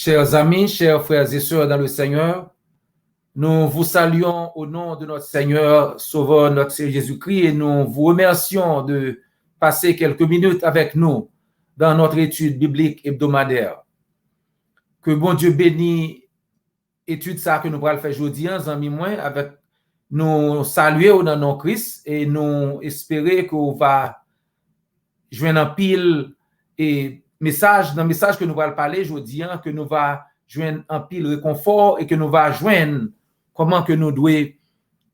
Chers amis, chers frères et sœurs dans le Seigneur, nous vous saluons au nom de notre Seigneur, Sauveur, notre Seigneur Jésus-Christ, et nous vous remercions de passer quelques minutes avec nous dans notre étude biblique hebdomadaire. Que bon Dieu bénisse étude ça que nous allons faire aujourd'hui, amis moins, avec nous saluer au nom de Christ et nous espérer qu'on va joindre un pile et message, dans le message que nous allons parler aujourd'hui, que nous va joindre un pile réconfort et que nous va joindre comment que nous devons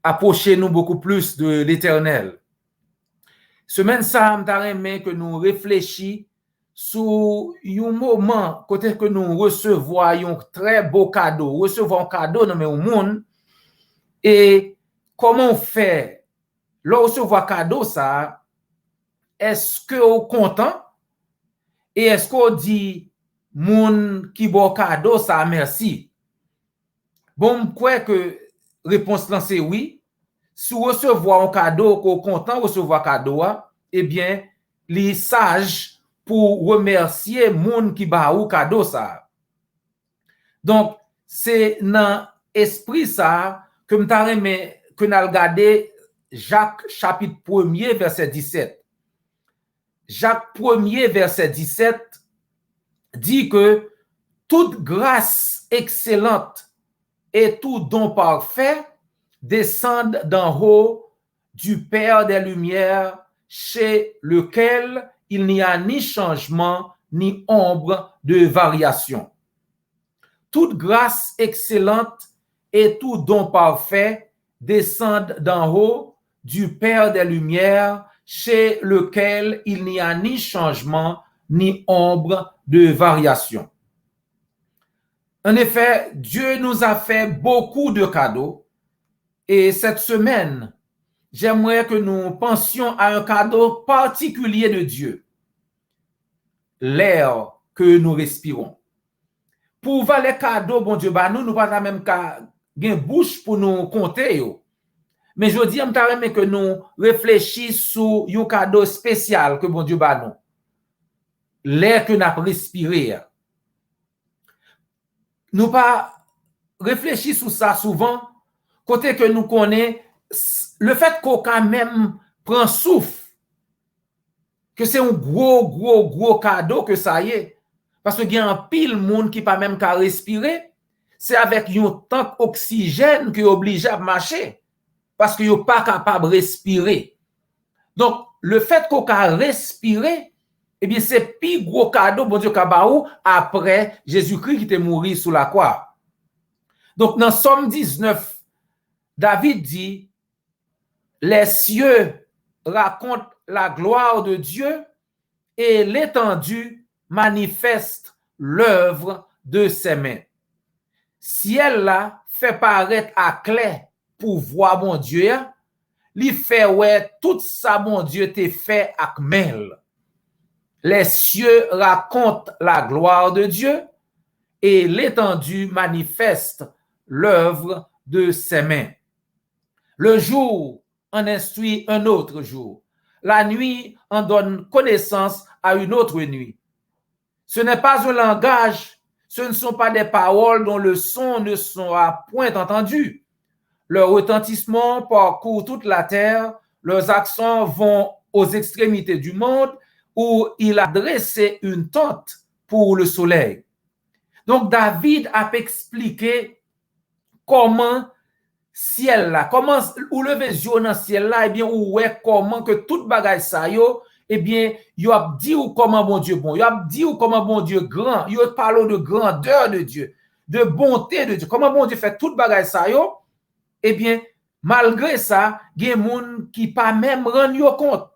approcher nous beaucoup plus de l'Éternel. Semaine ça, me que nous réfléchissons sur un moment côté que nous recevons un très beau cadeau, recevons un cadeau dans le monde et comment on fait lorsque recevoir cadeau ça, est-ce que on content et est-ce qu'on dit moun qui bon cadeau ça merci. Bon, quoi que réponse là c'est oui. Si recevoir un cadeau qu'on content recevoir cadeau, eh bien, les sages pour remercier moun qui ba ou cadeau ça. Donc, c'est dans esprit ça que m'ta remen que n'a regardé Jacques chapitre 1er verset 17. Jacques 1er verset 17 dit que toute grâce excellente et tout don parfait descendent d'en haut du Père des Lumières, chez lequel il n'y a ni changement ni ombre de variation. Toute grâce excellente et tout don parfait descendent d'en haut du Père des Lumières, chez lequel il n'y a ni changement ni ombre de variation. En effet, Dieu nous a fait beaucoup de cadeaux et cette semaine, j'aimerais que nous pensions à un cadeau particulier de Dieu, l'air que nous respirons. Pour voir les cadeaux, bon Dieu, bah nous pas même qu'à une bouche pour nous compter. Yo. Mais je dis, je que nous réfléchissons sur un cadeau spécial que bon Dieu bah nous. L'air que nous avons respiré. Nous pas réfléchir sur ça souvent, côté que nous connaissons le fait qu'on quand même prend souffle, que c'est un gros cadeau que ça y est. Parce qu'il y a un pile monde qui pas même qu'à respirer, c'est avec un tank oxygène qui est obligé à marcher. Parce qu'il n'est pas capable de respirer. Donc, le fait qu'on a respiré, eh bien, c'est plus gros cadeau, bon Dieu, kabaou, après Jésus-Christ qui est mort sous la croix. Donc, dans Somme 19, David dit, les cieux racontent la gloire de Dieu et l'étendue manifeste l'œuvre de ses mains. Ciel là fait paraître à clair pour voir mon Dieu, li fait ouais tout ça mon Dieu t'est fait avec main. Les cieux racontent la gloire de Dieu et l'étendue manifeste l'œuvre de ses mains. Le jour en instruit un autre jour. La nuit en donne connaissance à une autre nuit. Ce n'est pas un langage, ce ne sont pas des paroles dont le son ne sera point entendu. Leur retentissement parcourt toute la terre, leurs accents vont aux extrémités du monde où il a dressé une tente pour le soleil. Donc David a expliqué comment ciel là, comment ou lever yeux dans ciel là, et bien ou ouais comment que toute bagaille ça yo, eh bien yo a dit ou comment bon Dieu bon, yo a dit ou comment bon Dieu grand, yo parle de grandeur de Dieu, de bonté de Dieu, comment bon Dieu fait toute bagaille ça yo, eh bien malgré ça, il y a des gens qui pas même rendre compte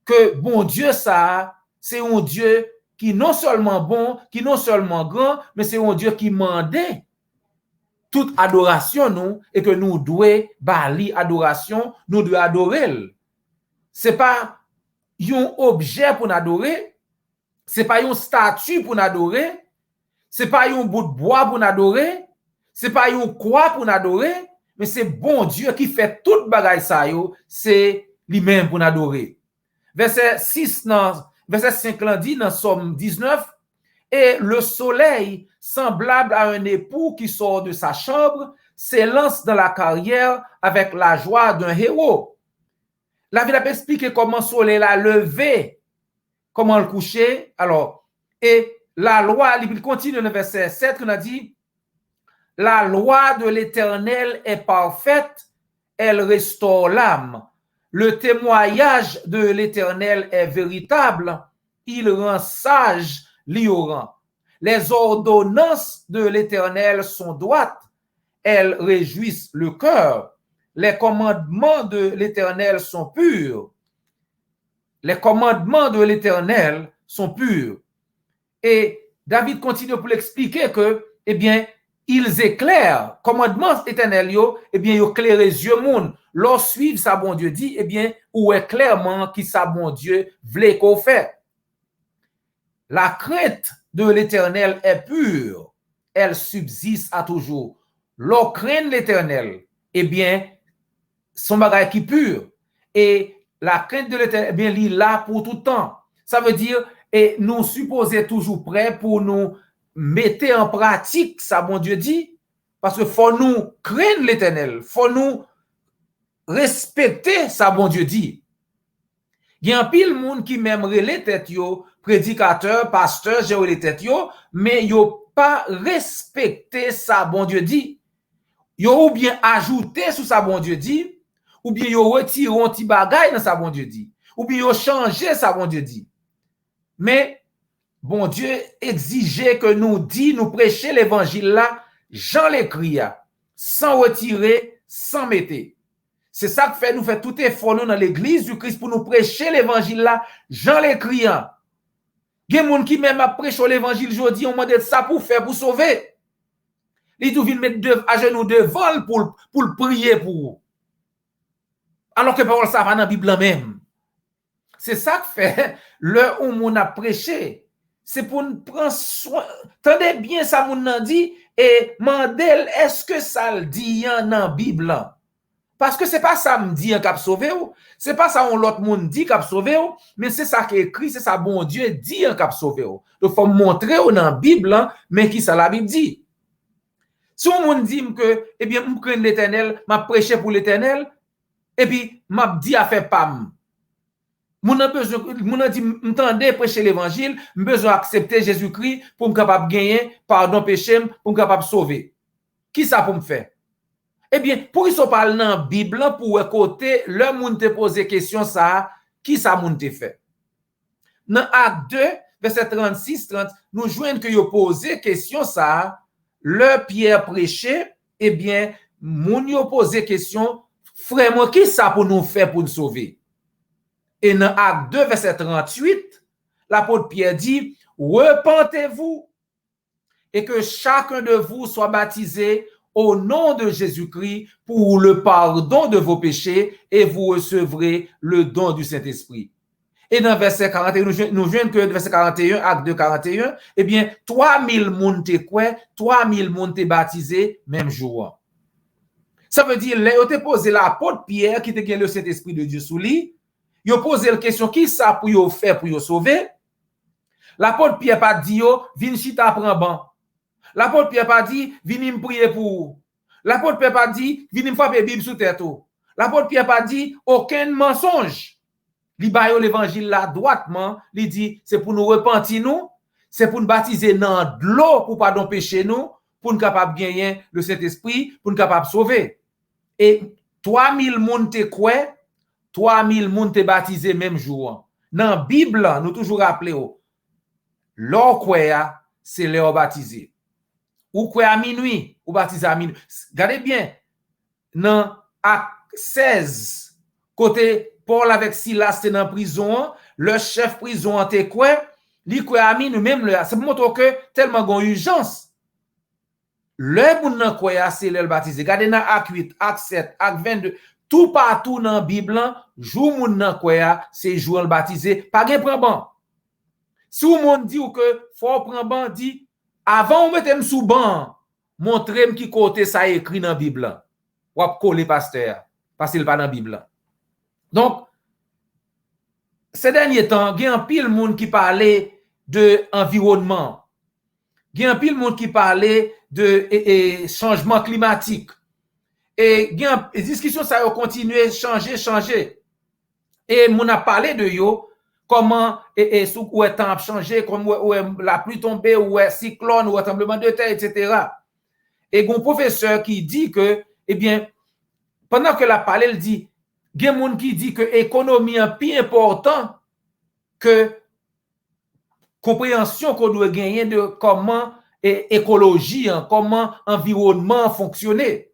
que bon Dieu ça, c'est un Dieu qui non seulement bon, qui non seulement grand, mais c'est un Dieu qui mandait toute adoration nous et que nous devons bali adoration, nous devons adorer. C'est pas un objet pour nous adorer, c'est pas une statue pour nous adorer, c'est pas un bout de bois pour nous adorer, c'est pas une croix pour nous adorer, mais c'est bon Dieu qui fait toute bagaille ça yo, c'est lui-même pour nous adorer. Verset 6 verset 5 là dit dans Somme 19, Et le soleil, semblable à un époux qui sort de sa chambre, s'élance dans la carrière avec la joie d'un héros. La Bible a expliqué comment le soleil l'a levé, comment le coucher. Alors, et la loi, il continue dans le verset 7, on a dit, la loi de l'Éternel est parfaite, elle restaure l'âme. Le témoignage de l'Éternel est véritable, il rend sage l'ignorant. Les ordonnances de l'Éternel sont droites, elles réjouissent le cœur. Les commandements de l'Éternel sont purs. Les commandements de l'Éternel sont purs. Et David continue pour l'expliquer que, eh bien, ils éclairent, commandements éternels, eh bien, ils éclairent les yeux monde. Lors suivre ça, bon Dieu dit, eh bien, ou est clairement qui ça, bon Dieu, voulait qu'on fait. La crainte de l'Éternel est pure, elle subsiste à toujours. Lors crainte l'Éternel, eh bien, son bagage qui est pur. Et la crainte de l'Éternel, eh bien, il est là pour tout le temps. Ça veut dire, et nous supposer toujours prêts pour nous mettre en pratique ça, bon Dieu dit, parce que faut nous craindre l'Éternel, faut nous respecter ça, bon Dieu dit. Il y a un pile monde qui même relève tête yo, prédicateur, pasteur, gérer les têtes yo, mais yo pas respecté ça, bon Dieu dit. Yo ou bien ajouté sur ça, bon Dieu dit, ou bien yo retiré un petit bagay dans ça, bon Dieu dit, ou bien yo changé ça, bon Dieu dit. Mais bon Dieu exigeait que nous dit, nous prêcher l'évangile là, Jean l'écrit, sans retirer, sans mettre. C'est ça que fait nous fait tout effort nous dans l'église du Christ pour nous prêcher l'évangile là, Jean l'écrit. Il y a des gens qui même a prêché l'évangile aujourd'hui, on demande ça pour faire, pour sauver. Ils doivent mettre à genoux devant pour prier pour vous. Alors que parole ça va dans la Bible même. C'est ça que fait le où on a prêché. C'est pour nous prendre soin. Tendez bien ça, mon dit, et mandel, est-ce que ça le dit dans la Bible? Parce que c'est pas ça me dit qui a sauvé ou, c'est pas ça on l'autre monde dit qui a sauvé ou, mais c'est ça qui est écrit, c'est ça bon Dieu dit qui a sauvé ou. Donc faut montrer dans la Bible, mais qui ça la Bible dit. Si on monde dit que, eh bien, je crains l'Éternel, m'a prêché pour l'Éternel, et puis m'a dit à faire pam. Mon a besoin, mon a dit, m'entendez prêcher l'évangile, besoin accepter Jésus-Christ pour me capable gagner pardon péché, pour me capable sauver. Qui ça pour me faire? Eh bien, pour qu'ils soient parlent dans la Bible, pour écouter, le monde te pose question ça, qui ça monde te fait? Dans Acte 2, verset 36-30, nous joignons que yo posé question ça, le Pierre prêchait, eh bien, moun yo posé question, frère moi, qui ça pour nous faire pour nous sauver? Et dans Acte 2, verset 38, l'apôtre Pierre dit, repentez-vous et que chacun de vous soit baptisé au nom de Jésus-Christ pour le pardon de vos péchés et vous recevrez le don du Saint-Esprit. Et dans verset 41, nous venons que verset 41, acte 2, 41, eh bien, 3000 moun te quoi, 3000 moun te baptisé même jour. Ça veut dire, là, on te posé l'apôtre Pierre qui te gagne le Saint-Esprit de Dieu sous lui, il a posé la question, qui ça pour yo faire pour yo sauver? L'apôtre Pierre pas dit yo, vin chita prend ban. L'apôtre Pierre pas dit, vin me prier pour. L'apôtre Pierre pas dit, vin me frapper Bible sous tête. L'apôtre Pierre pas dit, aucun mensonge. Li bayo l'évangile là droitement, li dit, c'est pour nous repentir nous, c'est pour nous baptiser dans de l'eau pour pardon péché nous, pour nous capable gagner le Saint-Esprit, pour nous capable sauver. Et 3000 moun te quoi? 3000 moun te baptisé même jour. Dans la Bible, nous toujours rappelé, l'or quoi, c'est l'or baptisé. Ou quoi à minuit, ou baptisé à minuit. Regardez bien, dans Acte 16, côté Paul avec Silas était dans prison, le chef prison était quoi? Li quoi à minuit, même là, ça montre que tellement gon urgence. Le moun nan quoi, c'est l'or baptisé. Regardez dans Acte 8, Acte 7, Acte 22, tout partout dans la Bible, jou moun nan quoi, c'est jou le baptisé, pas gen prend ban. Si ou moun dit ou que faut prendre ban, dit avant on mette sous ban, montrez-moi qui côté ça écrit dans la Bible. Ou ap coller pasteur parce qu'il pas dans la Bible. Donc ces derniers temps, il y a un pile monde qui parlait de environnement. il y a un pile monde qui parlait de changement climatique. Et il y a une discussion, ça a continué, changer. Et on a parlé de yo, comment, où est temps changé, où est la pluie tombée, où est cyclone, où est tremblement de terre, etc. Et il y a un professeur qui dit que, eh bien, pendant que la parole dit, il y a un monde qui dit que l'économie est plus important que compréhension qu'on doit gagner de comment écologie, comment environnement fonctionner.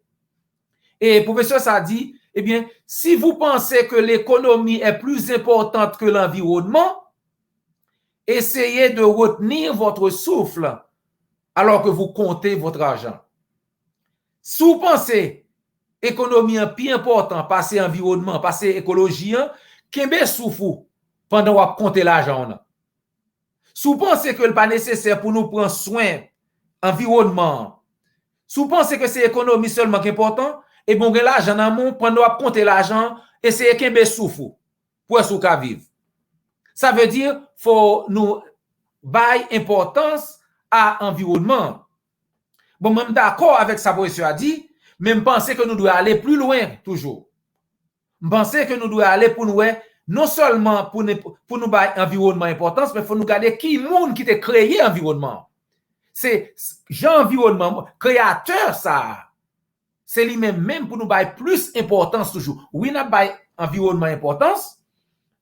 Et le professeur ça dit, eh bien, si vous pensez que l'économie est plus importante que l'environnement, essayez de retenir votre souffle alors que vous comptez votre argent. Si vous pensez économie est plus important, passer environnement, passer écologie, qu'est-ce souffle pendant que vous comptez l'argent? Si vous pensez que ce n'est pas nécessaire pour nous prendre soin environnement, si vous pensez que c'est l'économie seulement qui est important, et bon, l'argent dans le monde, pendant que vous comptez l'argent, essayez qu'un souffle pour ce qu'on vivre. Ça veut dire qu'il faut nous donner importance à l'environnement. Bon, même d'accord avec ça, ce a dit, mais je pense que nous devons aller plus loin toujours. Je pense que nous devons aller pour nous, non seulement pour nous donner environnement importance, mais il faut nous garder qui monde qui a créé l'environnement. C'est l'environnement, créateur ça. C'est lui-même même pour nous donner plus importance toujours. Oui, nous avons environnement importance.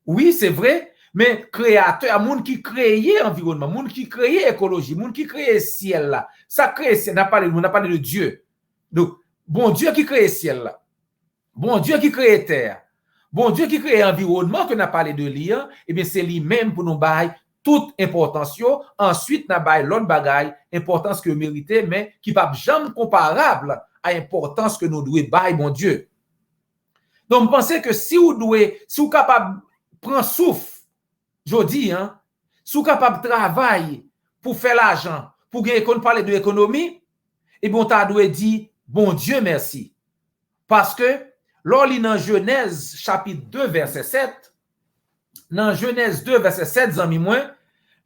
Oui, c'est vrai. Mais créateur, monde qui crée environnement, monde qui crée écologie, monde qui crée ciel là. Ça crée ciel, on a parlé de Dieu. Donc, bon Dieu qui crée ciel là. Bon Dieu qui crée terre. Bon Dieu qui crée environnement que n'a parlé de lien, eh bien c'est lui-même pour nous bailler toute importance. Ensuite, n'a bailler l'autre bagaille, importance que mérité, mais qui va jamais comparable à l'importance que nous devons bailler bon Dieu. Donc, pensez que si vous capable prendre souffle, je dis, si vous capable de travailler pour faire l'argent, pour parler de l'économie, et bon, tu dois dire, bon Dieu, merci. Parce que, lors dans Genèse, chapitre 2, verset 7, dans Genèse 2, verset 7,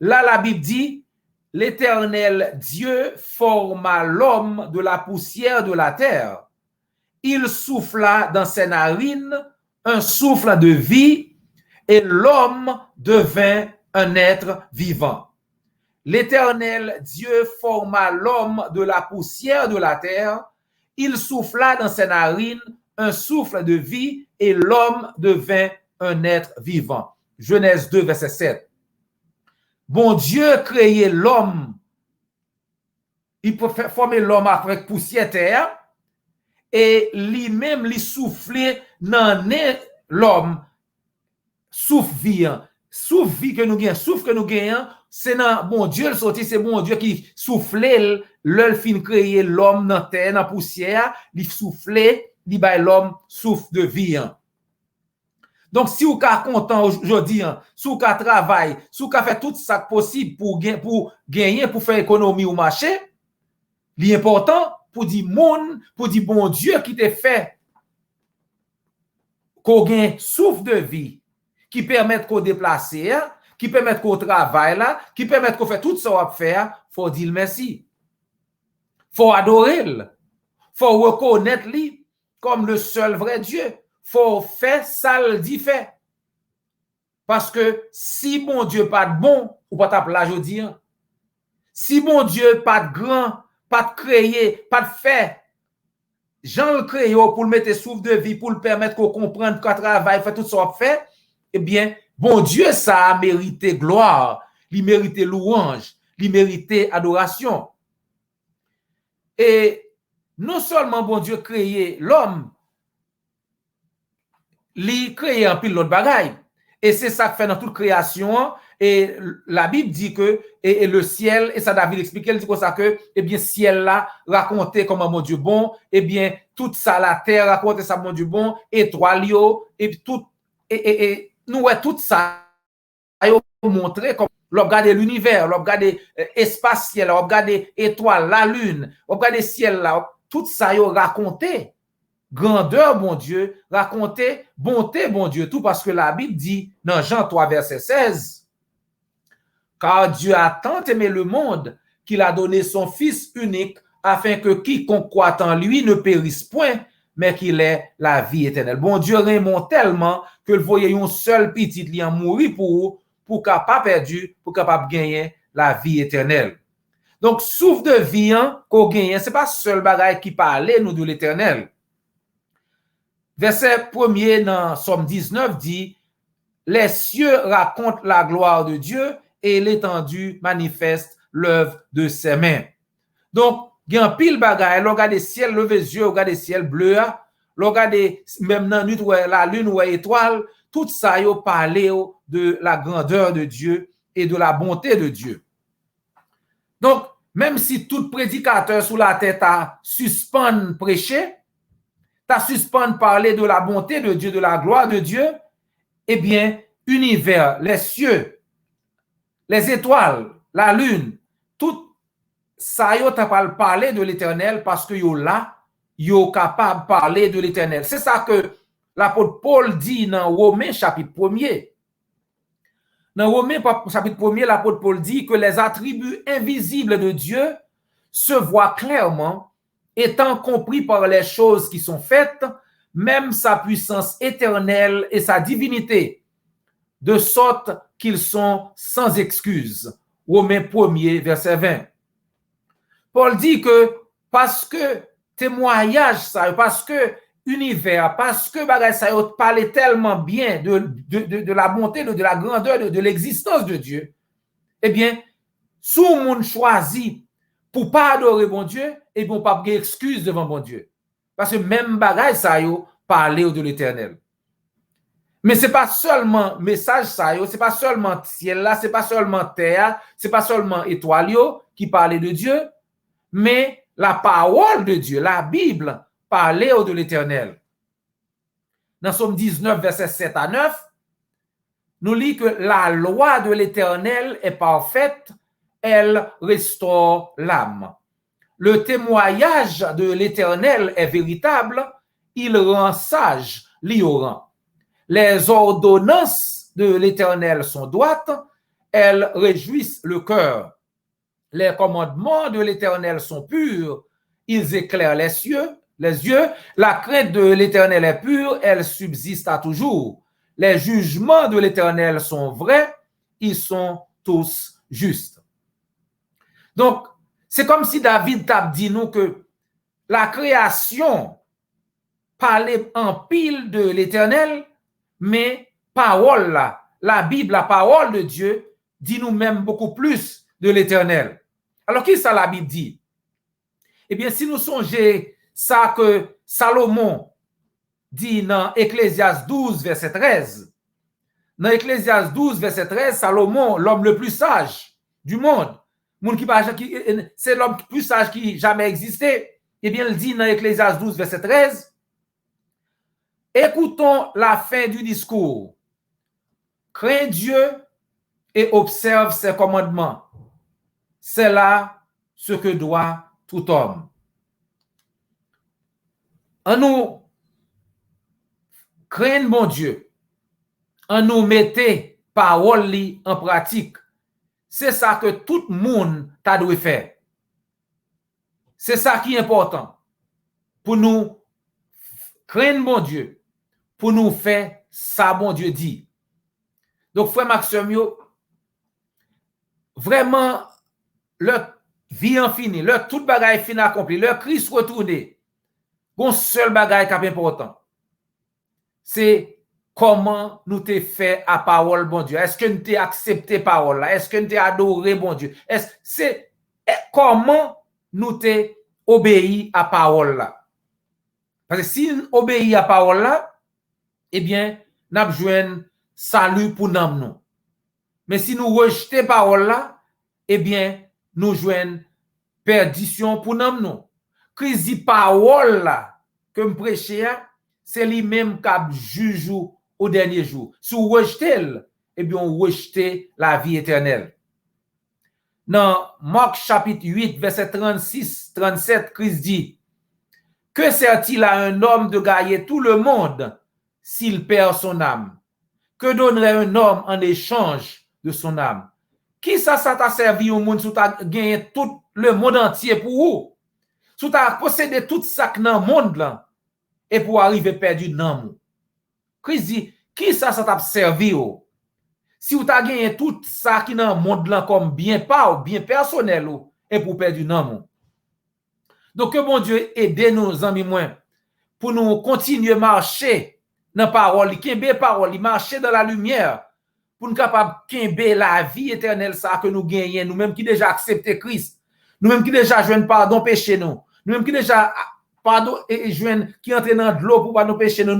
là, la Bible dit, l'Éternel Dieu forma l'homme de la poussière de la terre. Il souffla dans ses narines un souffle de vie et l'homme devint un être vivant. L'Éternel Dieu forma l'homme de la poussière de la terre. Il souffla dans ses narines un souffle de vie et l'homme devint un être vivant. Genèse 2, verset 7. Bon Dieu créait l'homme. Il peut former l'homme avec poussière terre et lui-même lui souffler dans l'homme. Souffle vie que nous gagnons, souffle que nous gagnons, c'est dans bon Dieu le sorti, c'est bon Dieu qui soufflait le fin créer l'homme dans terre, dans poussière, il soufflait, il bail l'homme souffle de vie. Donc si vous êtes content aujourd'hui, si vous êtes travail, si vous fait tout ça possible pour gagner, pour faire économie au marché, l'important pour dire monde, pour dire bon Dieu qui t'a fait qu'on gagne souffle de vie, qui permettent qu'on déplace, qui permettent qu'on travaille là, qui permettent qu'on fait tout ça à faire, faut dire merci. Faut adorer, faut reconnaître lui comme le seul vrai Dieu. Faut faire ça le dit fait. Parce que si bon Dieu pas de bon, ou pas t'appeler là je dis. Si bon Dieu pas de grand, pas de créer, pas de faire, Jean le créé pour le mettre souffle de vie, pour le permettre qu'on comprenne qu'on travaille, fait tout ça à faire, eh bien, bon Dieu, ça a mérité gloire, il mérité louange, il mérité adoration. Et non seulement bon Dieu créé l'homme, il créé un pile l'autre bagaille. Et c'est ça que fait dans toute création. Et la Bible dit que et le ciel, et ça David explique, il dit comme ça que, eh bien, ciel là, racontait comment mon Dieu bon, eh bien, toute ça, la terre racontait ça, mon Dieu bon, étoile, et tout, et nous, tout ça, montrer comme, l'on regarde l'univers, l'on regarde l'espace ciel, l'on regarde étoile, la lune, l'on regarde ciel là, tout ça, il racontait grandeur, bon Dieu, raconter bonté, bon Dieu, tout parce que la Bible dit dans Jean 3, verset 16, car Dieu a tant aimé le monde qu'il a donné son Fils unique afin que quiconque croit en lui ne périsse point, mais qu'il ait la vie éternelle. Bon Dieu Raymond tellement que le voyait un seul petit li en mourir pour capable perdu, pour capable gagner la vie éternelle. Donc, souffle de vie qu'on gagne, ce n'est pas seul bagage qui parlait nous de l'éternel. Verset 1er dans Somme 19 dit, les cieux racontent la gloire de Dieu et l'étendue manifeste l'œuvre de ses mains. Donc, il y a un pile bagage, l'on regarde le ciel levé yeux, on regarde le ciel bleu, l'on regarde même dans la lune ou l'étoile, tout ça, yo parle de la grandeur de Dieu et de la bonté de Dieu. Donc, même si tout prédicateur sous la tête a suspend prêcher, a suspend parler de la bonté de Dieu, de la gloire de Dieu, eh bien, univers, les cieux, les étoiles, la lune, tout ça, yo t'a pas parler de l'éternel parce que yo là, yo capable de parler de l'éternel. C'est ça que l'apôtre Paul dit dans Romains chapitre 1er. Dans Romains chapitre 1er, l'apôtre Paul dit que les attributs invisibles de Dieu se voient clairement, étant compris par les choses qui sont faites, même sa puissance éternelle et sa divinité, de sorte qu'ils sont sans excuse. Romains 1er, verset 20. Paul dit que parce que témoignage ça, parce que univers, parce que bagay ça parlait tellement bien de la bonté, de la grandeur, de l'existence de Dieu, eh bien, si le monde choisit pour pas adorer bon Dieu, et bon pas de excuse devant bon Dieu. Parce que même bagay ça parler de l'éternel. Mais c'est pas seulement message ça, c'est pas seulement ciel là, c'est pas seulement terre, c'est pas seulement étoile qui parlait de Dieu, mais la parole de Dieu, la Bible, parlait de l'éternel. Dans Somme 19, verset 7 à 9, nous lit que la loi de l'éternel est parfaite, elle restaure l'âme. Le témoignage de l'éternel est véritable, il rend sage l'ignorant. Les ordonnances de l'éternel sont droites, elles réjouissent le cœur. Les commandements de l'éternel sont purs, ils éclairent les yeux. La crainte de l'éternel est pure, elle subsiste à toujours. Les jugements de l'éternel sont vrais, ils sont tous justes. Donc, c'est comme si David t'a dit nous que la création parlait en pile de l'éternel, mais parole là, la Bible, la parole de Dieu, dit nous même beaucoup plus de l'éternel. Alors, qu'est-ce que la Bible dit? Eh bien, si nous songeons ça que Salomon dit dans Ecclésiaste 12, verset 13, dans Ecclésiaste 12, verset 13, Salomon, l'homme le plus sage du monde, c'est l'homme le plus sage qui jamais existé, eh bien, il dit dans Ecclésiaste 12, verset 13, écoutons la fin du discours. Crains Dieu et observe ses commandements. C'est là ce que doit tout homme. En nous craignons mon Dieu, en nous mettons parole en pratique. C'est ça que tout le monde t'a dû faire. C'est ça qui est important. Pour nous craindre mon Dieu, pour nous faire ça bon Dieu dit. Donc, frère Maxime, vraiment, le vie en fini, le tout bagage fini accompli, le Christ retourné, un seul bagage qui est important. C'est comment nous t'ai fait à parole, bon Dieu. Est-ce que nous t'ai accepté parole là? Est-ce que nous t'ai adoré, bon Dieu? C'est comment nous t'ai obéi à parole là? Parce que si nous obéit à parole là, eh bien, nous avons besoin salut pour nous. Mais si nous rejetons parole là, eh bien, nous jouons perdition pour nous. Crise parole là que me prêcher, c'est lui-même qui juge au dernier jour. Si vous rejetez, eh bien, vous rejetez la vie éternelle. Dans Marc chapitre 8, verset 36-37, Christ dit, que sert-il à un homme de gagner tout le monde s'il perd son âme? Que donnerait un homme en échange de son âme? Qui ça t'a servi au monde sous t'a gagné tout le monde entier pour vous? Sous t'a possédé tout ça dans le monde là et pour arriver perdu dans le Christ dit, qui ça t'a servi au? Si vous t'a gagné tout ça qui dans le monde là comme bien pas ou bien personnel ou, et pour perdre dans le monde. Donc que bon Dieu aide nous amis moins pour nous continuer à marcher dans la parole, marcher dans la lumière pour nous capables de la vie éternelle ça que nous gagnons, nous-mêmes qui déjà accepté Christ, nous-mêmes qui déjà jouons pardon péché nous-mêmes qui déjà pardon et jouons qui entre dans de l'eau pour pas nous pécher nous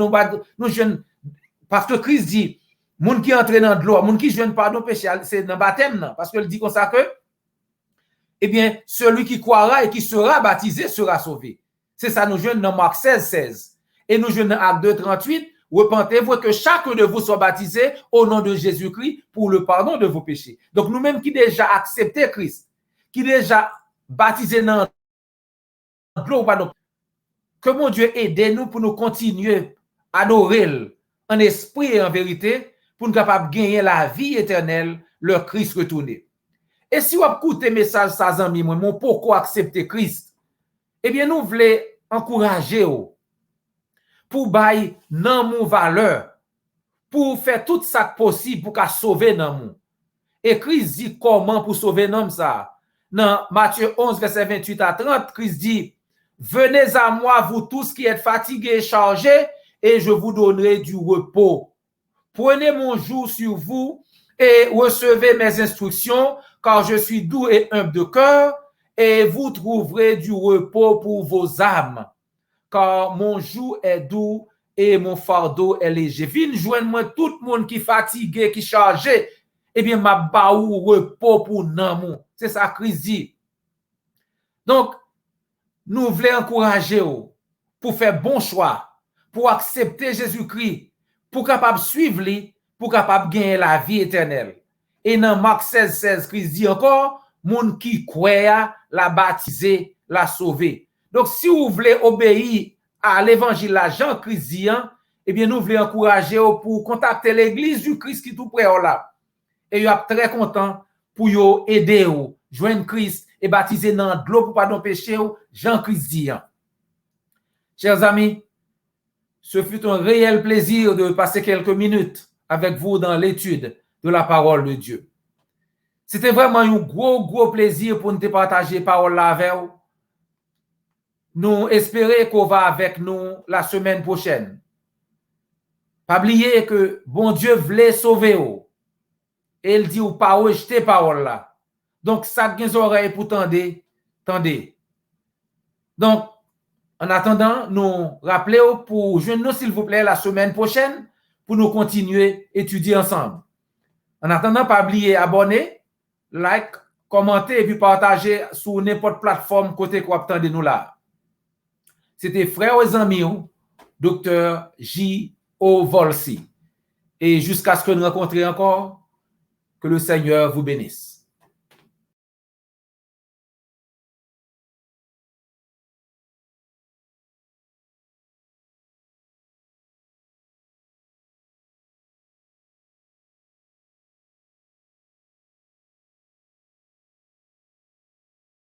jouons parce que Christ dit moun qui entre dans de l'eau, moun qui jouent pardon péché, c'est dans le baptême, parce qu'il dit comme ça que, eh bien, celui qui croira et qui sera baptisé sera sauvé. C'est ça, nous jouons dans Marc 16. Et nous jouons dans Acte 2, 38, repentez-vous que chacun de vous soit baptisé au nom de Jésus-Christ pour le pardon de vos péchés. Donc, nous-mêmes qui déjà accepté Christ, qui déjà baptisé dans l'eau, que mon Dieu aide nous pour nous continuer à adorer en esprit et en vérité, pour nous capables de gagner la vie éternelle, le Christ retourné. Et si vous écoutez message ça amis mon pourquoi accepter Christ, eh bien nous voulons encourager pour bailler dans mon valeur, pour faire tout ça possible pour qu'à sauver dans mon. Et Christ dit comment pour sauver dans ça. Dans Matthieu 11 verset 28 à 30, Christ dit venez à moi vous tous qui êtes fatigués et chargés et je vous donnerai du repos. Prenez mon joug sur vous et recevez mes instructions, car je suis doux et humble de cœur, et vous trouverez du repos pour vos âmes. Car mon joug est doux et mon fardeau est léger. Viens joindre-moi tout le monde qui est fatigué, qui est chargé, eh bien, ma baou repos pour nous. C'est ça Christ dit. Donc, nous voulons encourager pour faire bon choix, pour accepter Jésus-Christ, pour capable suivre lui, pour capable gagner la vie éternelle. Et dans Marc 16, Christ dit encore, moun qui croit, la baptisé, la sauvé. Donc, si vous voulez obéir à l'évangile à Jean-Christ dit, eh bien, nous voulons encourager pour contacter l'église du Christ qui est tout près là. Et vous êtes très content pour vous aider, joindre Christ et baptiser dans de l'eau pour pardon péché, Jean-Christ dit. Chers amis, ce fut un réel plaisir de passer quelques minutes avec vous dans l'étude de la parole de Dieu. C'était vraiment un gros plaisir pour nous partager la parole là avec vous. Nous espérons qu'on va avec nous la semaine prochaine. Pas oublier que bon Dieu voulait sauver vous. Et il dit ou pas rejeter parole là. Donc ça qui oreilles pour tendez. Donc en attendant, nous rappelons pour joindre nous, s'il vous plaît, la semaine prochaine pour nous continuer à étudier ensemble. En attendant, pas oublier abonner, like, commenter et puis partager sur n'importe plateforme côté quoi attendez nous là. C'était frère et amis, Dr. J.O. Volsi. Et jusqu'à ce que nous rencontrions encore, que le Seigneur vous bénisse.